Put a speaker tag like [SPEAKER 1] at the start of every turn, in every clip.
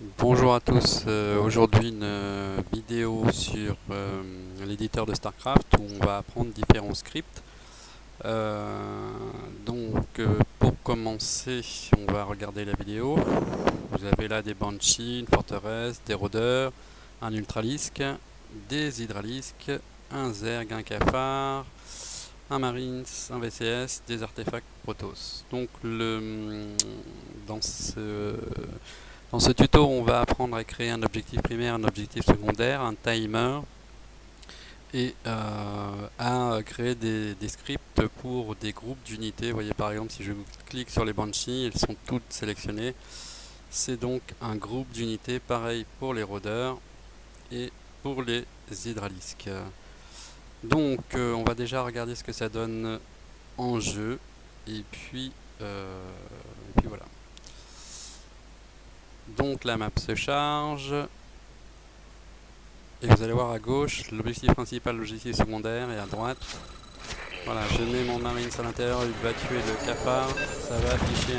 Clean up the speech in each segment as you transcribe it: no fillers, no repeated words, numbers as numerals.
[SPEAKER 1] Bonjour à tous, aujourd'hui une vidéo sur l'éditeur de StarCraft où on va apprendre différents scripts. Pour commencer, on va regarder la vidéo. Vous avez là des Banshees, une forteresse, des rôdeurs, un ultralisque, des hydralisques, un Zerg, un Cafard, un Marines, un VCS, des artefacts Protoss. Dans ce Dans ce tuto, on va apprendre à créer un objectif primaire, un objectif secondaire, un timer et à créer des scripts pour des groupes d'unités. Vous voyez par exemple, si je clique sur les Banshees, elles sont toutes sélectionnées. C'est donc un groupe d'unités, pareil pour les rôdeurs et pour les hydralisques. On va déjà regarder ce que ça donne en jeu et puis voilà. Donc la map se charge. Et vous allez voir à gauche l'objectif principal, l'objectif secondaire, et à droite, voilà, je mets mon Marines à l'intérieur, il va tuer le Cafard, ça va afficher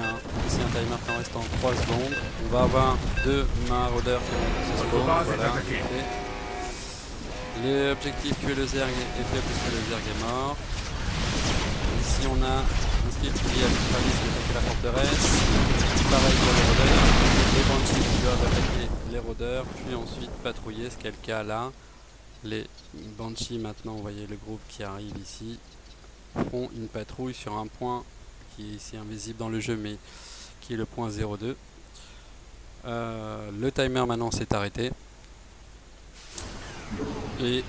[SPEAKER 1] ici un timer qui en reste en 3 secondes. On va avoir deux maraudeurs qui vont se spawn, voilà, l'objectif tuer le Zerg est fait puisque le Zerg est mort. Ici on a un skill qui dit à l'Australie de attaquer la forteresse, pareil pour les rôdeurs, les Banshees qui doivent attaquer les rôdeurs, puis ensuite patrouiller, ce qui est le cas là. Les Banshees maintenant, vous voyez le groupe qui arrive ici, font une patrouille sur un point qui est ici invisible dans le jeu mais qui est le point 02. Le timer maintenant s'est arrêté et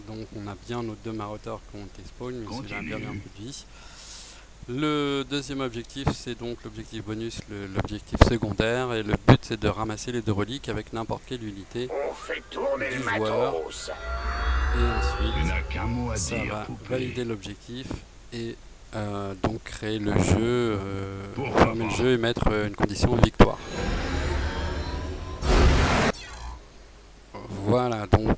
[SPEAKER 1] donc on a bien nos deux maraudeurs qui ont été spawn, mais celui-là a perdu un peu de vie. Le deuxième objectif, c'est donc l'objectif bonus, l'objectif secondaire, et le but c'est de ramasser les deux reliques avec n'importe quelle unité du joueur. Et ensuite, ça va valider l'objectif et donc créer le jeu, fermer le jeu et mettre une condition de victoire. Voilà, donc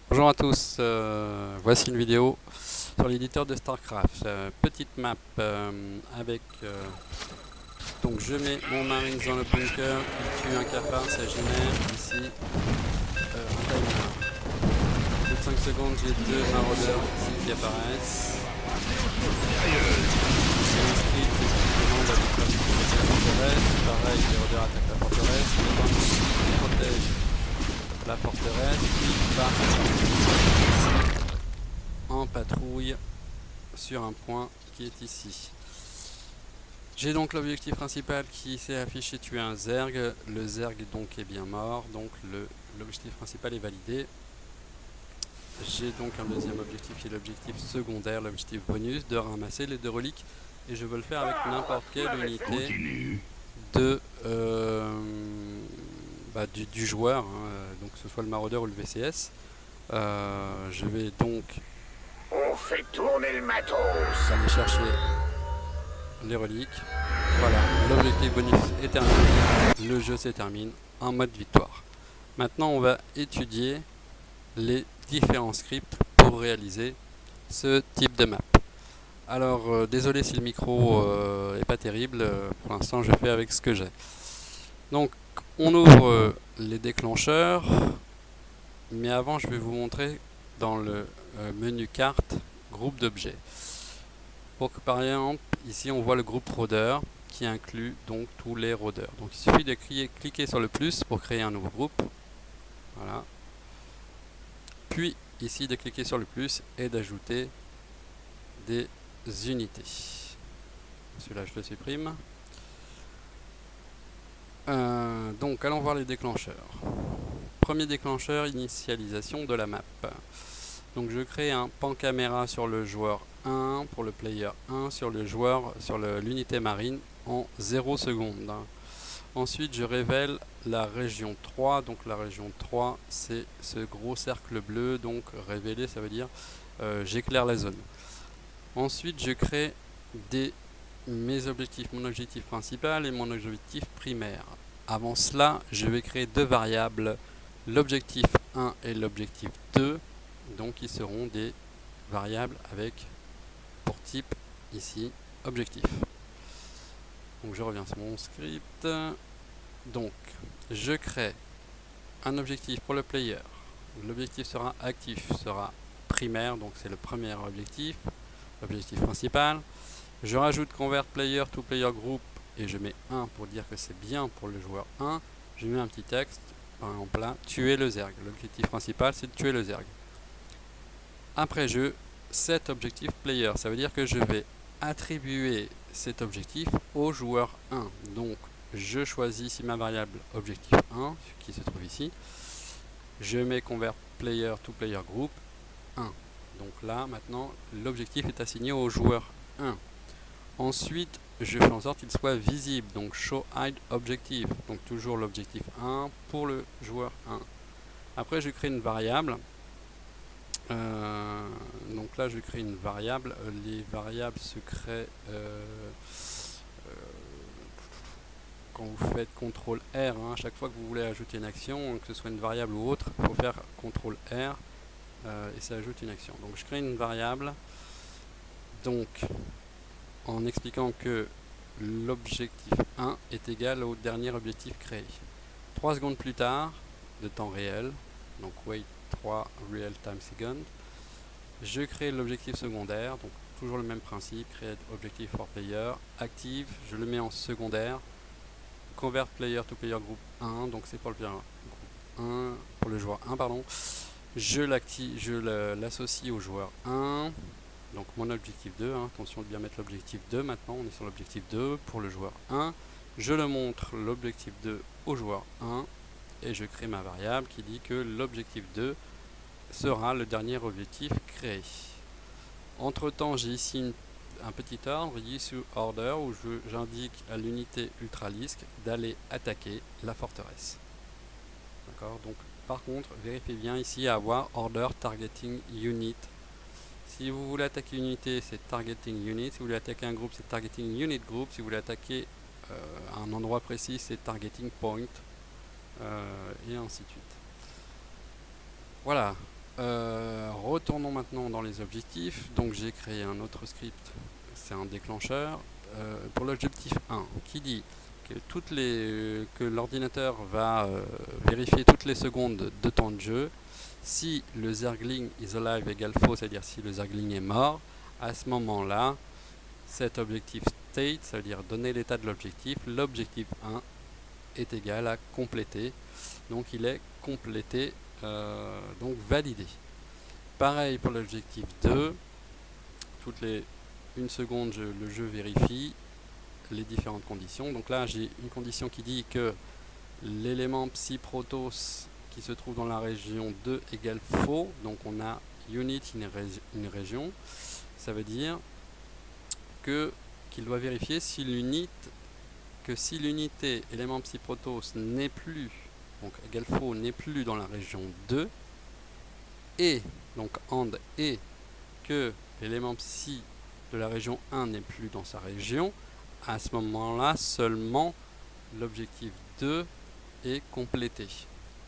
[SPEAKER 1] bonjour à tous, voici une vidéo sur l'éditeur de StarCraft. Petite map avec... donc je mets mon Marines dans le bunker, il tue un Cafard, ça génère ici un timer. Au bout de 5 secondes, j'ai deux maraudeurs ici qui apparaissent. C'est un script qui demande à la forteresse. Pareil, les rôdeurs attaquent la forteresse, les Banshees protègent la forteresse, puis partent en patrouille sur un point qui est ici. J'ai donc l'objectif principal qui s'est affiché, tuer un Zerg. Le Zerg donc est bien mort, donc l'objectif principal est validé. J'ai donc un deuxième objectif qui est l'objectif secondaire, l'objectif bonus, de ramasser les deux reliques. Et je veux le faire avec n'importe quelle unité du joueur, donc que ce soit le maraudeur ou le VCS. Je vais donc aller chercher les reliques. Voilà, l'objectif bonus est terminé, le jeu se termine en mode victoire. Maintenant on va étudier les différents scripts pour réaliser ce type de map. Alors désolé si le micro est pas terrible, pour l'instant je fais avec ce que j'ai. Donc on ouvre les déclencheurs, mais avant je vais vous montrer dans le menu carte groupe d'objets. Pour que par exemple ici on voit le groupe rôdeur qui inclut donc tous les rôdeurs. Donc il suffit de cliquer sur le plus pour créer un nouveau groupe. Voilà. Puis ici de cliquer sur le plus et d'ajouter des unités. Celui-là je le supprime. Donc allons voir les déclencheurs. Premier déclencheur, initialisation de la map. Donc je crée un pan caméra sur le joueur 1 pour le player 1 sur le joueur, sur l'unité marine en 0 secondes. Ensuite je révèle la région 3, donc la région 3 c'est ce gros cercle bleu, donc révéler ça veut dire j'éclaire la zone. Ensuite je crée mes objectifs, mon objectif principal et mon objectif primaire. Avant cela je vais créer deux variables, l'objectif 1 et l'objectif 2, donc qui seront des variable avec pour type ici objectif. Donc je reviens sur mon script. Donc je crée un objectif pour le player. L'objectif sera actif, sera primaire, donc c'est le premier objectif, l'objectif principal. Je rajoute convert player to player group et je mets 1 pour dire que c'est bien pour le joueur 1. Je mets un petit texte, par exemple là, tuer le zerg. L'objectif principal c'est de tuer le zerg. Après je set objectif player, ça veut dire que je vais attribuer cet objectif au joueur 1. Donc je choisis ici ma variable objectif 1 qui se trouve ici. Je mets convert player to player group 1. Donc là maintenant l'objectif est assigné au joueur 1. Ensuite je fais en sorte qu'il soit visible, donc show hide objective, donc toujours l'objectif 1 pour le joueur 1. Après je crée une variable. Donc là je crée une variable. Les variables se créent quand vous faites CTRL R, à chaque fois que vous voulez ajouter une action, que ce soit une variable ou autre, il faut faire CTRL R et ça ajoute une action. Donc je crée une variable, donc en expliquant que l'objectif 1 est égal au dernier objectif créé. 3 secondes plus tard, de temps réel, donc wait 3 real time second, je crée l'objectif secondaire, donc toujours le même principe, create objective for player, active, je le mets en secondaire, convert player to player group 1, donc c'est pour le player group 1, pour le joueur 1 pardon. Je l'associe au joueur 1, donc mon objectif 2, attention de bien mettre l'objectif 2 maintenant, on est sur l'objectif 2 pour le joueur 1. Je le montre l'objectif 2 au joueur 1 et je crée ma variable qui dit que l'objectif 2 sera le dernier objectif créé. Entre temps j'ai ici un petit ordre, issue order, où j'indique à l'unité ultralisk d'aller attaquer la forteresse. D'accord. Donc par contre vérifiez bien ici à avoir order targeting unit. Si vous voulez attaquer une unité, c'est targeting unit. Si vous voulez attaquer un groupe, c'est targeting unit group. Si vous voulez attaquer un endroit précis, c'est targeting point, et ainsi de suite. Voilà. Retournons maintenant dans les objectifs. Donc j'ai créé un autre script, c'est un déclencheur pour l'objectif 1 qui dit que l'ordinateur va vérifier toutes les secondes de temps de jeu. Si le zergling is alive égale faux, c'est-à-dire si le zergling est mort, à ce moment-là, cet objectif state, ça veut dire donner l'état de l'objectif, l'objectif 1 est égal à compléter. Donc il est complété, donc validé. Pareil pour l'objectif 2, toutes les 1 seconde, le jeu vérifie les différentes conditions. Donc là, j'ai une condition qui dit que l'élément psyprotos qui se trouve dans la région 2 égale faux. Donc on a unit une région. Ça veut dire qu'il doit vérifier si l'unité élément psyprotos n'est plus, donc égale faux, n'est plus dans la région 2, et donc and et que l'élément psy de la région 1 n'est plus dans sa région, à ce moment-là seulement l'objectif 2 est complété.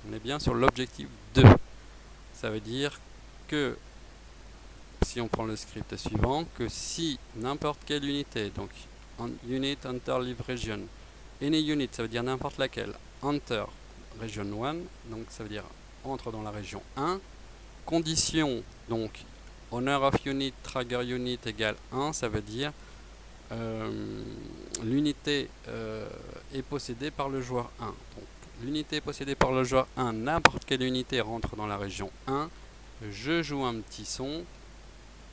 [SPEAKER 1] On est bien sur l'objectif 2. Ça veut dire que, si on prend le script suivant, que si n'importe quelle unité, donc unit enter live region, any unit, ça veut dire n'importe laquelle, enter region 1, donc ça veut dire entre dans la région 1, condition, donc owner of unit, trigger unit égale 1, ça veut dire l'unité est possédée par le joueur 1. Donc, l'unité est possédée par le joueur 1, n'importe quelle unité rentre dans la région 1, je joue un petit son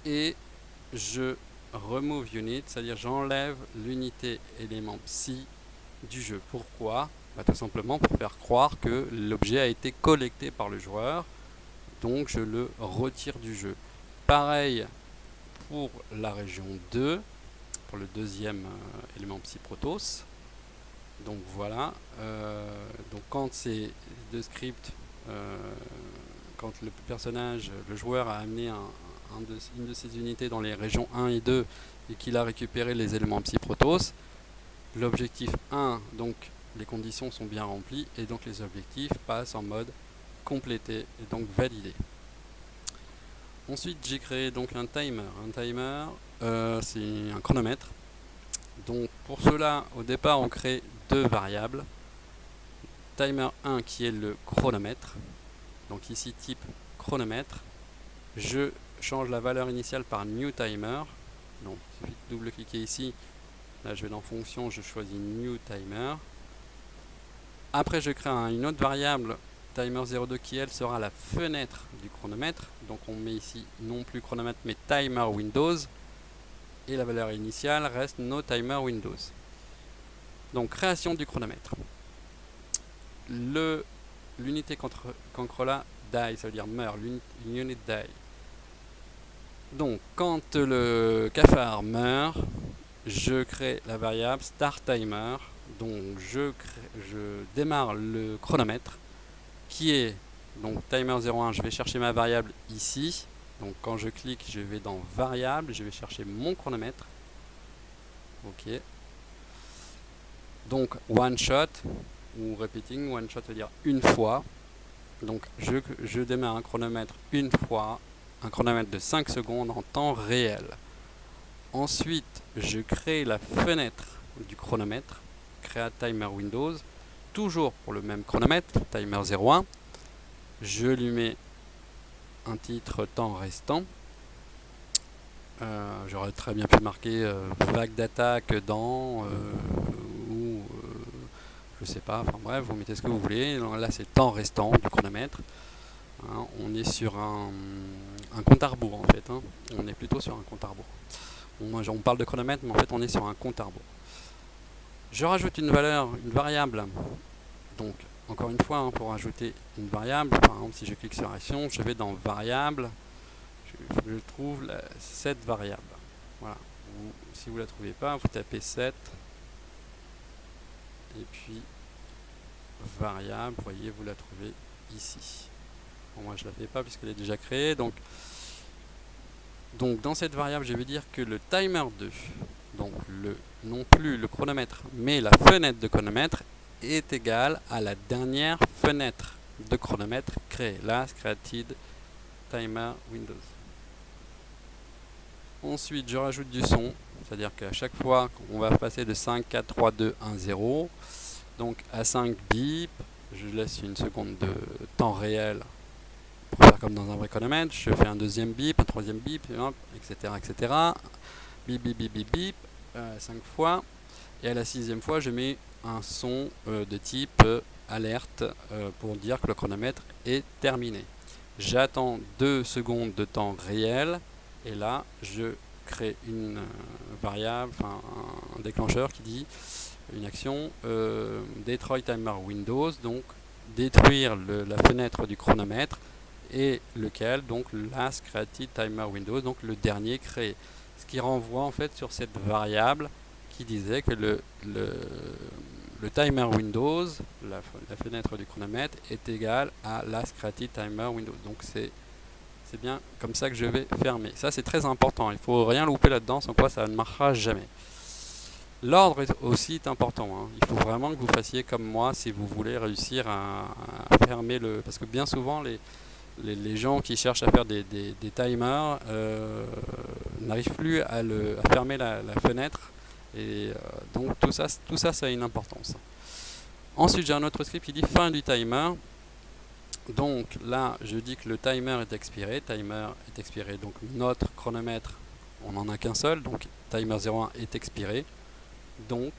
[SPEAKER 1] et je remove unit, c'est-à-dire j'enlève l'unité élément psy du jeu. Pourquoi? Tout simplement pour faire croire que l'objet a été collecté par le joueur, donc je le retire du jeu. Pareil pour la région 2, pour le deuxième élément psyprotos. Donc voilà, donc quand ces deux scripts, quand le personnage, le joueur a amené une de ses unités dans les régions 1 et 2 et qu'il a récupéré les éléments psyprotos, l'objectif 1, donc les conditions sont bien remplies et donc les objectifs passent en mode complété et donc validé. Ensuite, j'ai créé donc un timer. Un timer, c'est un chronomètre. Donc pour cela, au départ, on crée deux variables. Timer 1 qui est le chronomètre. Donc ici, type chronomètre. Je change la valeur initiale par new timer. Donc il suffit de double-cliquer ici. Là, je vais dans fonction, je choisis new timer. Après, je crée une autre variable timer02 qui elle sera la fenêtre du chronomètre. Donc on met ici non plus chronomètre mais timer Windows. Et la valeur initiale reste no timer Windows. Donc création du chronomètre. L'unité contrôla die, ça veut dire meurt, l'unit die. Donc quand le cafard meurt, je crée la variable start timer. Donc je démarre le chronomètre qui est donc timer 01. Je vais chercher ma variable ici. Donc quand je clique, je vais dans variable, je vais chercher mon chronomètre. Ok. Donc one shot ou repeating, one shot veut dire une fois. Donc je démarre un chronomètre une fois, un chronomètre de 5 secondes en temps réel. Ensuite, je crée la fenêtre du chronomètre, Create Timer Windows, toujours pour le même chronomètre, Timer 01. Je lui mets un titre temps restant. J'aurais très bien pu marquer vague d'attaque dans ou je sais pas, enfin bref, vous mettez ce que vous voulez. Donc là c'est temps restant du chronomètre. Hein, on est sur un compte à rebours en fait. Hein. On est plutôt sur un compte à rebours. On parle de chronomètre, mais en fait on est sur un compte à rebours. Je rajoute une variable. Donc encore une fois, hein, pour ajouter une variable, par exemple si je clique sur action, je vais dans variable. Je trouve cette variable. Voilà. Si vous ne la trouvez pas, vous tapez 7 et puis variable, vous voyez, vous la trouvez ici. Bon, moi je ne la fais pas puisqu'elle est déjà créée. Donc dans cette variable, je vais dire que le timer 2, donc non plus le chronomètre, mais la fenêtre de chronomètre est égale à la dernière fenêtre de chronomètre créée. Last created timer Windows. Ensuite, je rajoute du son, c'est-à-dire qu'à chaque fois, on va passer de 5, 4, 3, 2, 1, 0. Donc à 5 bip, je laisse une seconde de temps réel pour faire comme dans un vrai chronomètre. Je fais un deuxième bip, un troisième bip, etc. etc. Bip, bip, bip, bip, bip, 5 fois. Et à la 6e fois, je mets un son de type alerte pour dire que le chronomètre est terminé. J'attends 2 secondes de temps réel. Et là, je crée une variable, un déclencheur qui dit une action Destroy Timer Windows, donc détruire la fenêtre du chronomètre et lequel, donc Last Created Timer Windows, donc le dernier créé. Ce qui renvoie en fait sur cette variable qui disait que le timer Windows, la fenêtre du chronomètre, est égale à Last Created Timer Windows. Donc c'est bien comme ça que je vais fermer. Ça c'est très important, il ne faut rien louper là-dedans, sans quoi ça ne marchera jamais. L'ordre est aussi important, hein. Il faut vraiment que vous fassiez comme moi si vous voulez réussir à fermer le... Parce que bien souvent les gens qui cherchent à faire des timers n'arrivent plus à fermer la fenêtre. Et donc tout ça, ça a une importance. Ensuite j'ai un autre script qui dit fin du timer. Donc là, je dis que le timer est expiré. Donc notre chronomètre, on n'en a qu'un seul. Donc timer 01 est expiré. Donc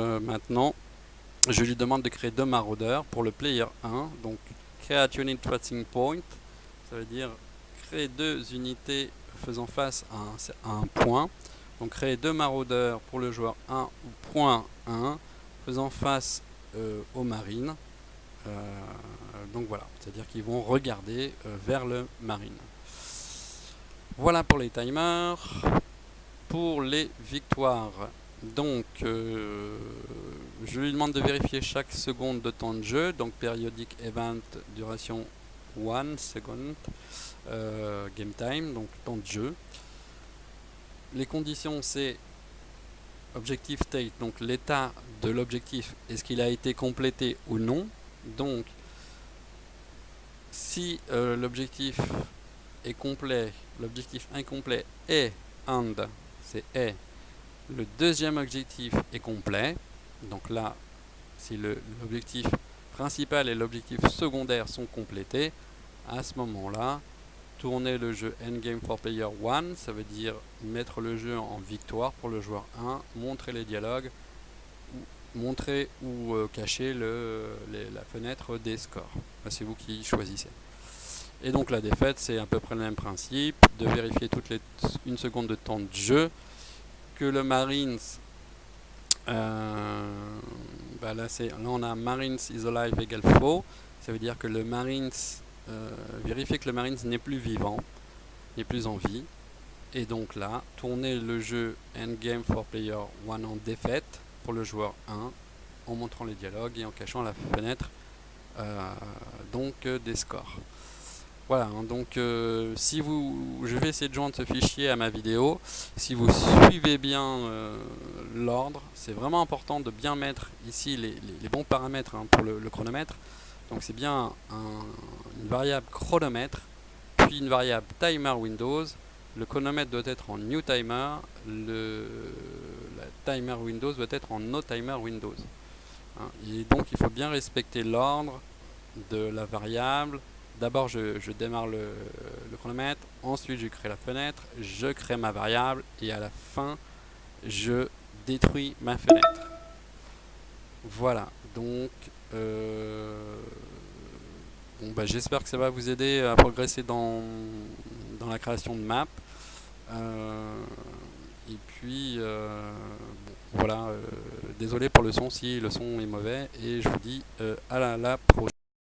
[SPEAKER 1] maintenant, je lui demande de créer deux maraudeurs pour le player 1. Donc create unit tracing point, ça veut dire créer deux unités faisant face à un point. Donc créer deux maraudeurs pour le joueur 1 ou point 1. Faisant face aux marines. Donc voilà, c'est-à-dire qu'ils vont regarder vers le marine. Voilà pour les timers. Pour les victoires, donc je lui demande de vérifier chaque seconde de temps de jeu. Donc periodic event, duration 1 second, game time, donc temps de jeu. Les conditions, c'est objective state, donc l'état de l'objectif, est-ce qu'il a été complété ou non. Donc Si l'objectif est complet, l'objectif incomplet est and, c'est est, le deuxième objectif est complet, donc là, si l'objectif principal et l'objectif secondaire sont complétés, à ce moment-là, tourner le jeu Endgame for Player 1, ça veut dire mettre le jeu en victoire pour le joueur 1, montrer les dialogues, montrer ou cacher la fenêtre des scores. C'est vous qui choisissez. Et donc la défaite, c'est à peu près le même principe, de vérifier toutes les 1 seconde de temps de jeu, que le Marines, là on a Marines is alive égale faux, ça veut dire que le Marines, vérifier que le Marines n'est plus vivant, n'est plus en vie, et donc là, tourner le jeu Endgame for Player 1 en défaite pour le joueur 1, en montrant les dialogues et en cachant la fenêtre des scores. Voilà, hein, donc je vais essayer de joindre ce fichier à ma vidéo. Si vous suivez bien l'ordre, c'est vraiment important de bien mettre ici les bons paramètres pour le chronomètre. Donc c'est bien une variable chronomètre, puis une variable timer Windows. Le chronomètre doit être en new timer, la timer Windows doit être en no timer Windows. Hein, et donc il faut bien respecter l'ordre de la variable. D'abord, je démarre le chronomètre, ensuite je crée la fenêtre, je crée ma variable et à la fin, je détruis ma fenêtre. Voilà, donc j'espère que ça va vous aider à progresser dans la création de maps. Et puis, voilà, désolé pour le son si le son est mauvais et je vous dis à la prochaine.